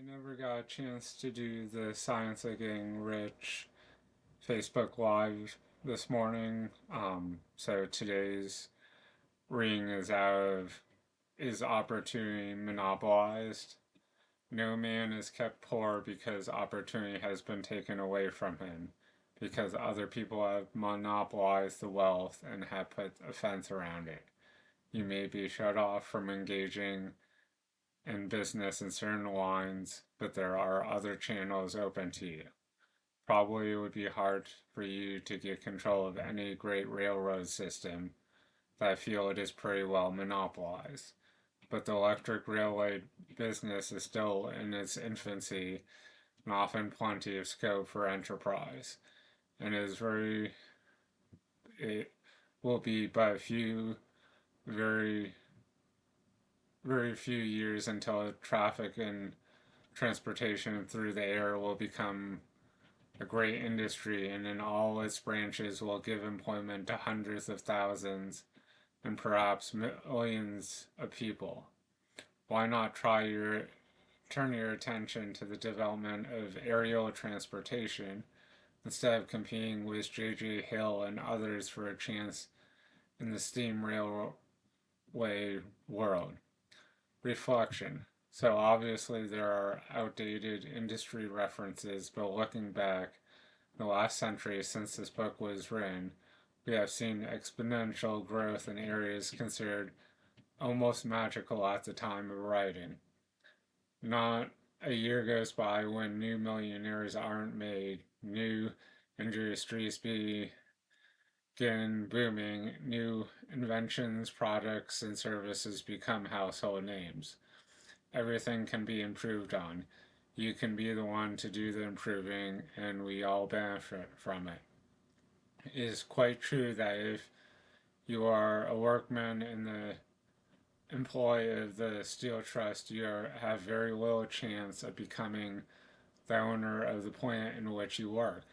never got a chance to do the Science of Getting Rich Facebook Live this morning. So today's reading is out of Is Opportunity Monopolized? No man is kept poor because opportunity has been taken away from him, because other people have monopolized the wealth and have put a fence around it. You may be shut off from engaging in business in certain lines, but there are other channels open to you. Probably it would be hard for you to get control of any great railroad system that I feel it is pretty well monopolized. But the electric railway business is still in its infancy and often plenty of scope for enterprise. And it will be but a few, very, very few years until traffic and transportation through the air will become a great industry, and in all its branches will give employment to hundreds of thousands and perhaps millions of people. Why not turn your attention to the development of aerial transportation instead of competing with J.J. Hill and others for a chance in the steam railway world? Reflection. So obviously there are outdated industry references, but looking back, the last century since this book was written, we have seen exponential growth in areas considered almost magical at the time of writing. Not a year goes by when new millionaires aren't made, new industries begin booming, new inventions, products, and services become household names. Everything can be improved on. You can be the one to do the improving, and we all benefit from it. It is quite true that if you are a workman in the employ of the Steel Trust, have very little chance of becoming the owner of the plant in which you work.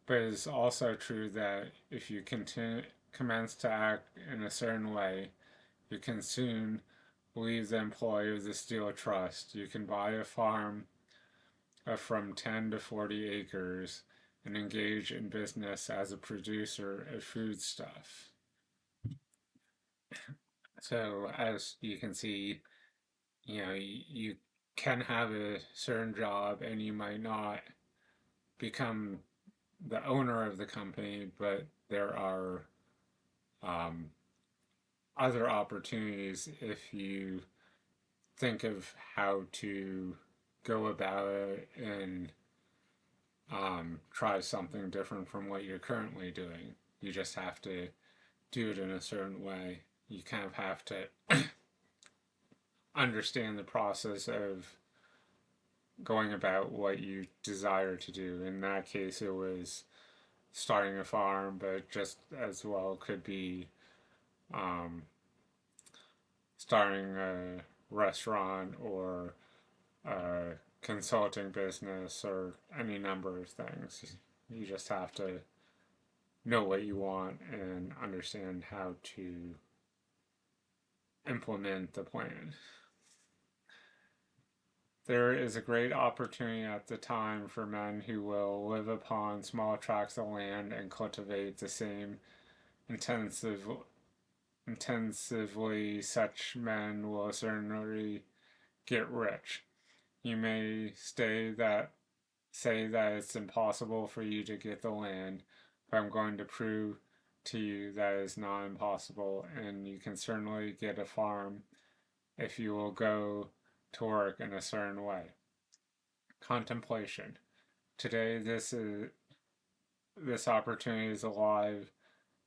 But it is also true that if you commence to act in a certain way, you can soon leave the employ of the Steel Trust. You can buy a farm of from 10 to 40 acres and engage in business as a producer of foodstuff. So, as you can see, you can have a certain job and you might not become the owner of the company, but there are um, other opportunities if you think of how to go about it and try something different from what you're currently doing. You just have to do it in a certain way. You kind of have to understand the process of going about what you desire to do. In that case, it was starting a farm, but just as well could be um, starting a restaurant or a consulting business or any number of things. You just have to know what you want and understand how to implement the plan. There is a great opportunity at the time for men who will live upon small tracts of land and cultivate the same intensive, intensively. Such men will certainly get rich. You may say that it's impossible for you to get the land, but I'm going to prove to you that it's not impossible, and you can certainly get a farm if you will go to work in a certain way. Contemplation. Today, this opportunity is alive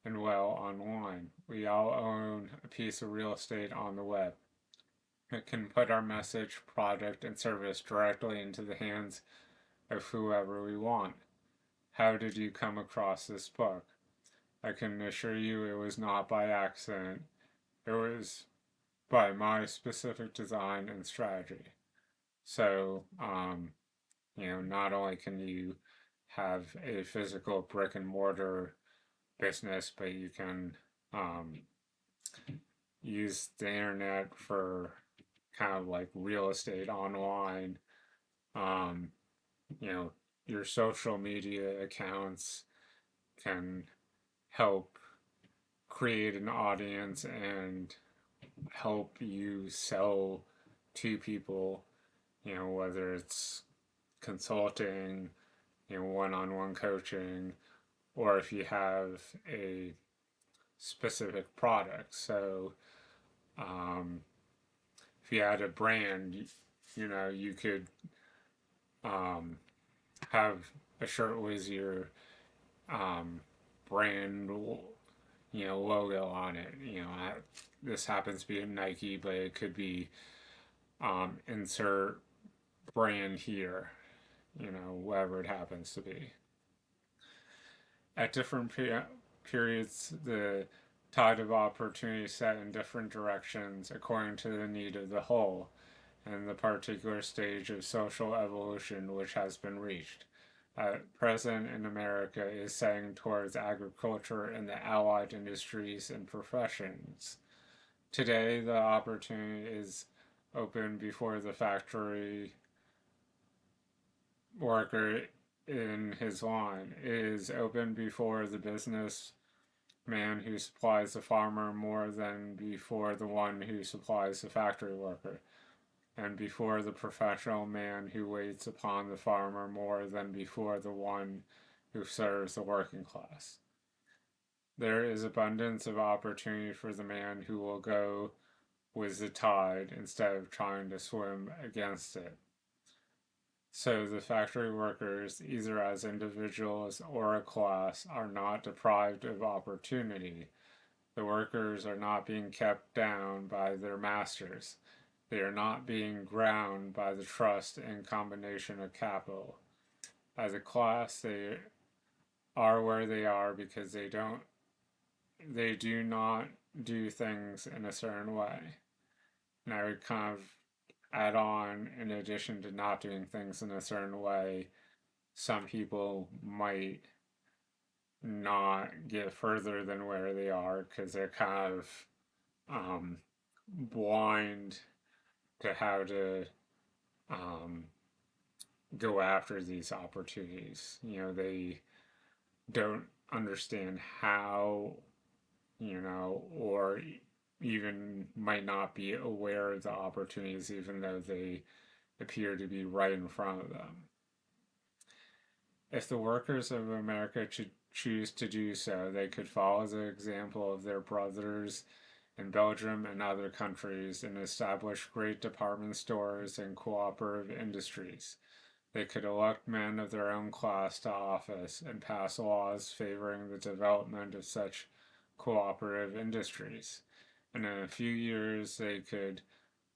and well online. We all own a piece of real estate on the web. It can put our message, product, and service directly into the hands of whoever we want. How did you come across this book? I can assure you it was not by accident. It was by my specific design and strategy. So, not only can you have a physical brick and mortar business, but you can use the internet for kind of like real estate online Um, you know, your social media accounts can help create an audience and help you sell to people, whether it's consulting, one-on-one coaching, or if you have a specific product. So, um, if you had a brand, you could um, have a shirt with your um, brand, logo on it. This happens to be a Nike, but it could be insert brand here. Whatever it happens to be. At different periods, the tide of opportunity set in different directions according to the need of the whole and the particular stage of social evolution which has been reached. At present in America is setting towards agriculture and the allied industries and professions. Today, the opportunity is open before the factory worker in his line. It is open before the business man who supplies the farmer more than before the one who supplies the factory worker, and before the professional man who waits upon the farmer more than before the one who serves the working class. There is abundance of opportunity for the man who will go with the tide instead of trying to swim against it. So the factory workers, either as individuals or a class, are not deprived of opportunity. The workers are not being kept down by their masters. They are not being ground by the trust and combination of capital. As a class, they are where they are because they do not do things in a certain way. And I would kind of add on, in addition to not doing things in a certain way, some people might not get further than where they are because they're kind of blind to how to um, go after these opportunities. They don't understand how, or even might not be aware of the opportunities, even though they appear to be right in front of them. If the workers of America should choose to do so, they could follow the example of their brothers in Belgium and other countries and establish great department stores and cooperative industries. They could elect men of their own class to office and pass laws favoring the development of such cooperative industries. And in a few years, they could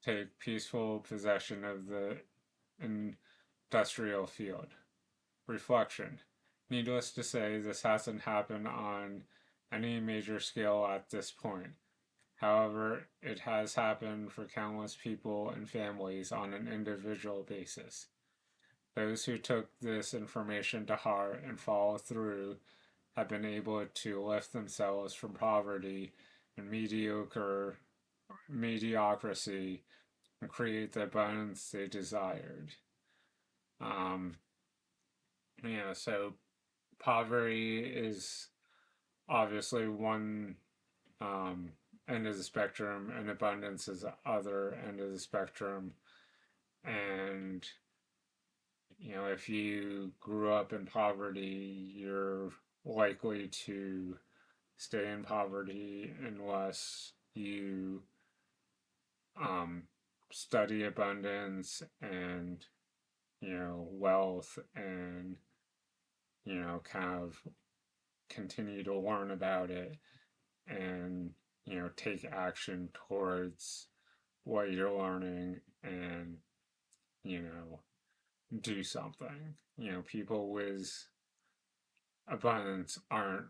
take peaceful possession of the industrial field. Reflection. Needless to say, this hasn't happened on any major scale at this point. However, it has happened for countless people and families on an individual basis. Those who took this information to heart and followed through have been able to lift themselves from poverty and mediocrity and create the abundance they desired. Um, so poverty is obviously one end of the spectrum, and abundance is the other end of the spectrum. And if you grew up in poverty, you're likely to stay in poverty unless you um, study abundance and wealth and kind of continue to learn about it and take action towards what you're learning and you know do something. People with abundance aren't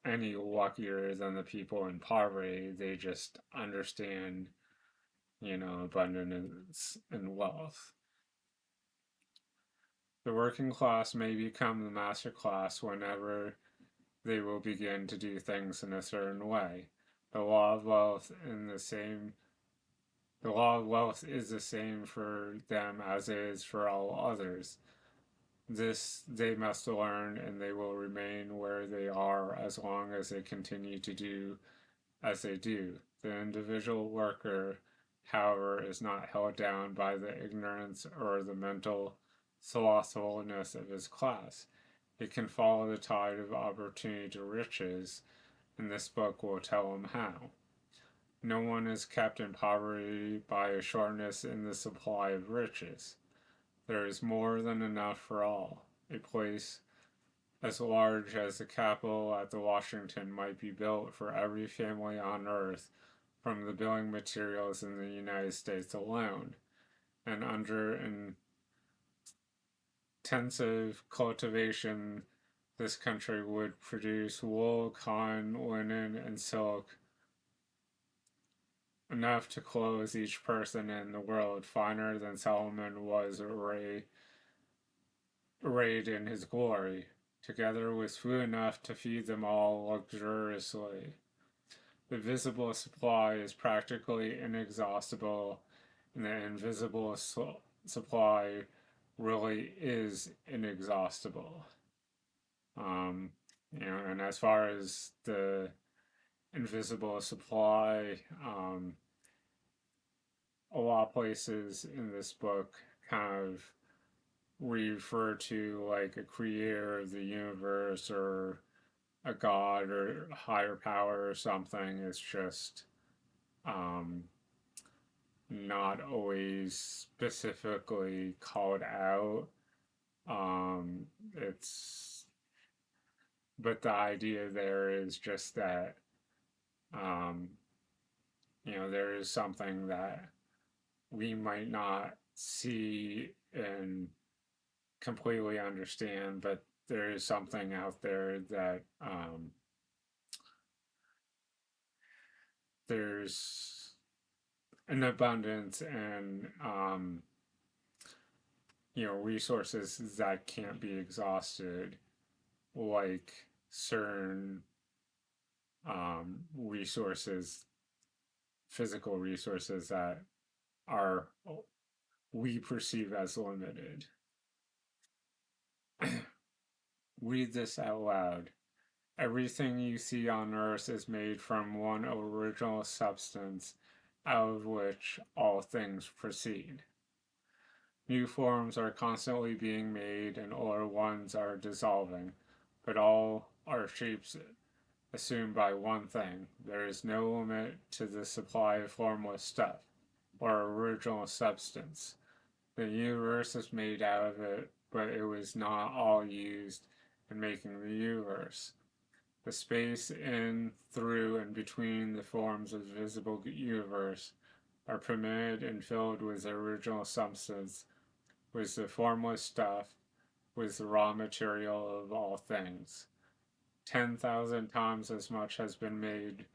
any luckier than the people in poverty. They just understand, abundance and wealth. The working class may become the master class whenever they will begin to do things in a certain way. The law of wealth in the same The law of wealth is the same for them as it is for all others. This they must learn, and they will remain where they are as long as they continue to do as they do. The individual worker, however, is not held down by the ignorance or the mental slothfulness of his class. It can follow the tide of opportunity to riches, and this book will tell him how. No one is kept in poverty by a shortness in the supply of riches. There is more than enough for all. A place as large as the Capitol at the Washington might be built for every family on earth from the building materials in the United States alone, and under intensive cultivation, this country would produce wool, cotton, linen, and silk enough to clothe each person in the world, finer than Solomon was arrayed in his glory, together with food enough to feed them all luxuriously. The visible supply is practically inexhaustible, and the invisible supply really is inexhaustible. Um, and as far as the invisible supply, a lot of places in this book kind of refer to like a creator of the universe or a god or a higher power or something. It's just um, not always specifically called out. It's but the idea there is just that um, there is something that we might not see and completely understand, but there is something out there that there's an abundance and resources that can't be exhausted, like certain resources, physical resources that are we perceive as limited. Read this out loud. Everything you see on earth is made from one original substance, out of which all things proceed. New forms are constantly being made and older ones are dissolving, but all are shapes assumed by one thing. There is no limit to the supply of formless stuff, or original substance. The universe is made out of it, but it was not all used in making the universe. The space in, through, and between the forms of the visible universe are permitted and filled with the original substance, with the formless stuff, with the raw material of all things. 10,000 times as much has been made,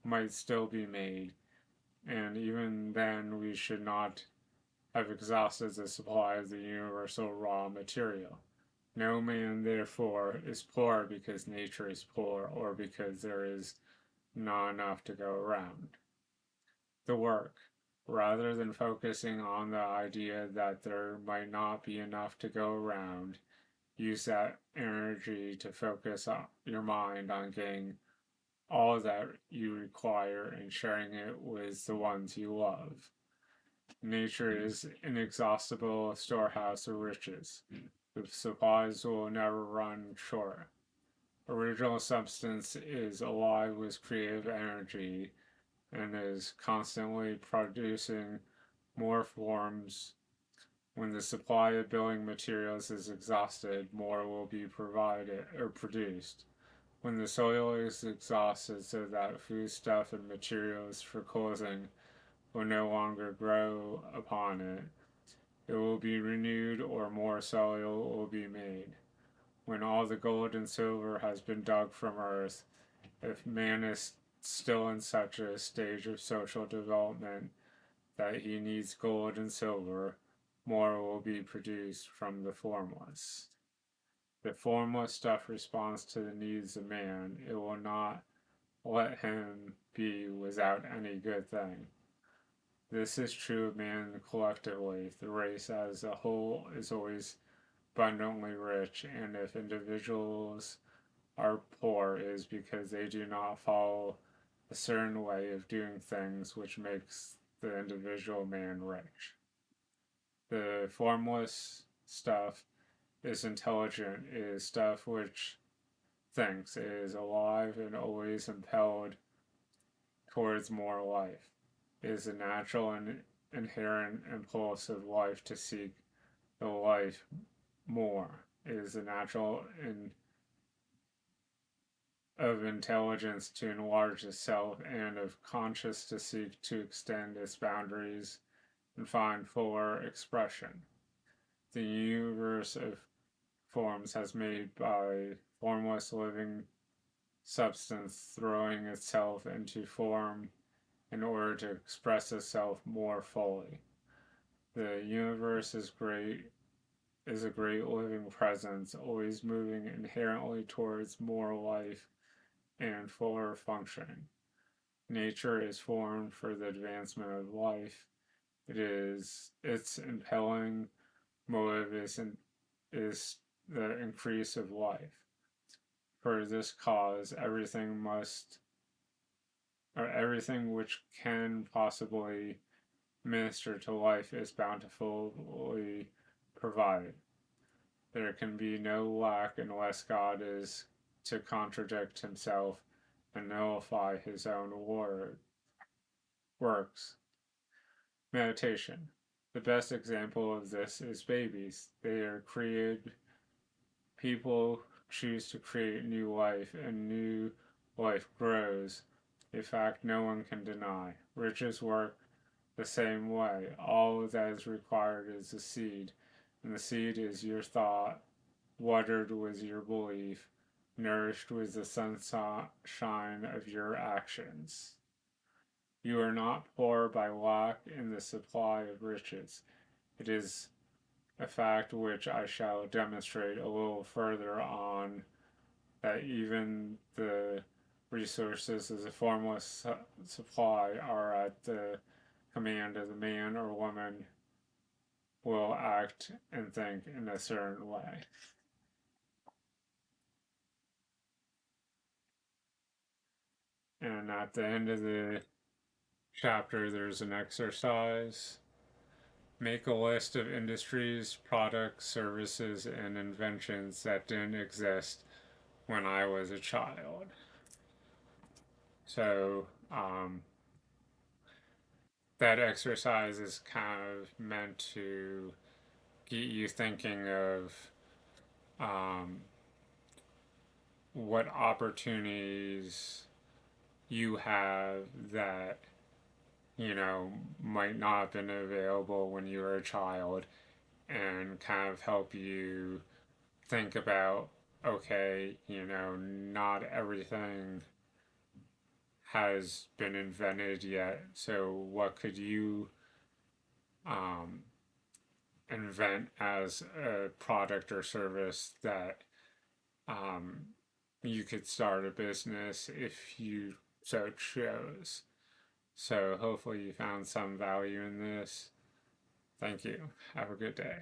might still be made, and even then we should not have exhausted the supply of the universal raw material. No man, therefore, is poor because nature is poor or because there is not enough to go around. The work, rather than focusing on the idea that there might not be enough to go around, use that energy to focus your mind on getting all that you require and sharing it with the ones you love. Nature is an inexhaustible storehouse of riches. The supplies will never run short. Original substance is alive with creative energy and is constantly producing more forms. When the supply of building materials is exhausted, more will be provided or produced. When the soil is exhausted so that foodstuff and materials for clothing will no longer grow upon it, it will be renewed or more soil will be made. When all the gold and silver has been dug from earth, if man is still in such a stage of social development that he needs gold and silver, more will be produced from the formless. The formless stuff responds to the needs of man. It will not let him be without any good thing. This is true of man collectively. The race as a whole is always abundantly rich, and if individuals are poor, it is because they do not follow a certain way of doing things which makes the individual man rich. The formless stuff is intelligent, is stuff which thinks, is alive and always impelled towards more life. It is a natural and inherent impulse of life to seek the life more. It is a natural and of intelligence to enlarge itself and of conscience to seek to extend its boundaries and find fuller expression. The universe of forms has made by formless living substance throwing itself into form in order to express itself more fully. The universe is a great living presence, always moving inherently towards more life and fuller functioning. Nature is formed for the advancement of life. It is its impelling motive is the increase of life. For this cause, everything which can possibly minister to life is bountifully provided. There can be no lack unless God is to contradict himself and nullify his own works. Meditation. The best example of this is babies. They are created, people choose to create new life, and new life grows, a fact no one can deny. Riches work the same way. All that is required is a seed, and the seed is your thought, watered with your belief, nourished with the sunshine of your actions. You are not poor by lack in the supply of riches. It is a fact which I shall demonstrate a little further on, that even the resources of the formless supply are at the command of the man or woman will act and think in a certain way. And at the end of the chapter, there's an exercise. Make a list of industries, products, services, and inventions that didn't exist when I was a child. So, that exercise is kind of meant to get you thinking of um, what opportunities you have that might not have been available when you were a child, and kind of help you think about, okay, not everything has been invented yet, so what could you um, invent as a product or service that um, you could start a business if you so chose. So hopefully you found some value in this. Thank you. Have a good day.